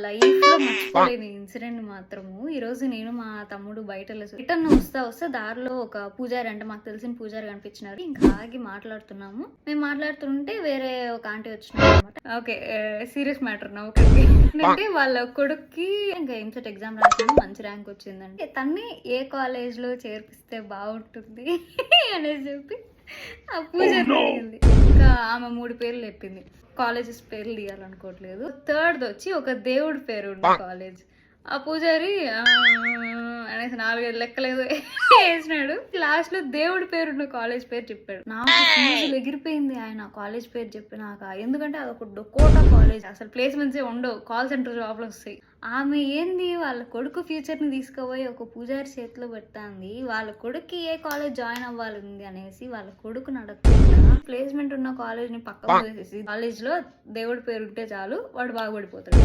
లైఫ్‌లో మర్చిపోలేని ఇన్సిడెంట్ మాత్రము ఈరోజు నేను మా తమ్ముడు రిటర్న్ వస్తా దారిలో ఒక పూజారి అంటే మాకు తెలిసిన పూజారి కనిపించినారు. ఇంకా ఆగి మాట్లాడుతున్నాము. మేము మాట్లాడుతుంటే వేరే ఒక ఆంటీ వచ్చినారనమాట. ఓకే. సీరియస్ మ్యాటర్ నవ్వకండి. అంటే వాళ్ళ కొడుక్కి ఇంకా ఎంసెట్ ఎగ్జామ్ రాసాడు. మంచి ర్యాంక్ వచ్చిందంటే తన్ని ఏ కాలేజ్‌లో చేర్పిస్తే బాగుంటుంది అనేసి చెప్పి ఆ పూజారి అడిగింది. ఇంకా ఆమె 3 పేర్లు చెప్పింది. కాలేజెస్ పేర్లు తీయాలనుకోవట్లేదు. థర్డ్ వచ్చి ఒక దేవుడి పేరు ఉంది కాలేజ్. ఆ పూజారి అనేసి 4-5 లెక్కలేదు వేసినాడు. లాస్ట్ లో దేవుడి పేరున్న కాలేజ్ పేరు చెప్పాడు. నాకు ఫీజులు ఎగిరిపోయింది ఆయన కాలేజ్ పేరు చెప్పినాక. ఎందుకంటే అదొక డొకోటా కాలేజ్, అసలు ప్లేస్మెంట్స్ ఉండవు, కాల్ సెంటర్ జాబ్లు వస్తాయి. ఆమె ఏంది వాళ్ళ కొడుకు ఫ్యూచర్ ని తీసుకుపోయి ఒక పూజారి చేతిలో పెట్టాంది. వాళ్ళ కొడుకు ఏ కాలేజ్ జాయిన్ అవ్వాలి అనేసి వాళ్ళ కొడుకుని అడగకుండా ప్లేస్మెంట్ ఉన్న కాలేజ్ ని పక్కన వేసేసి కాలేజ్ లో దేవుడి పేరు ఉంటే చాలు వాడు బాగుపడిపోతాడు.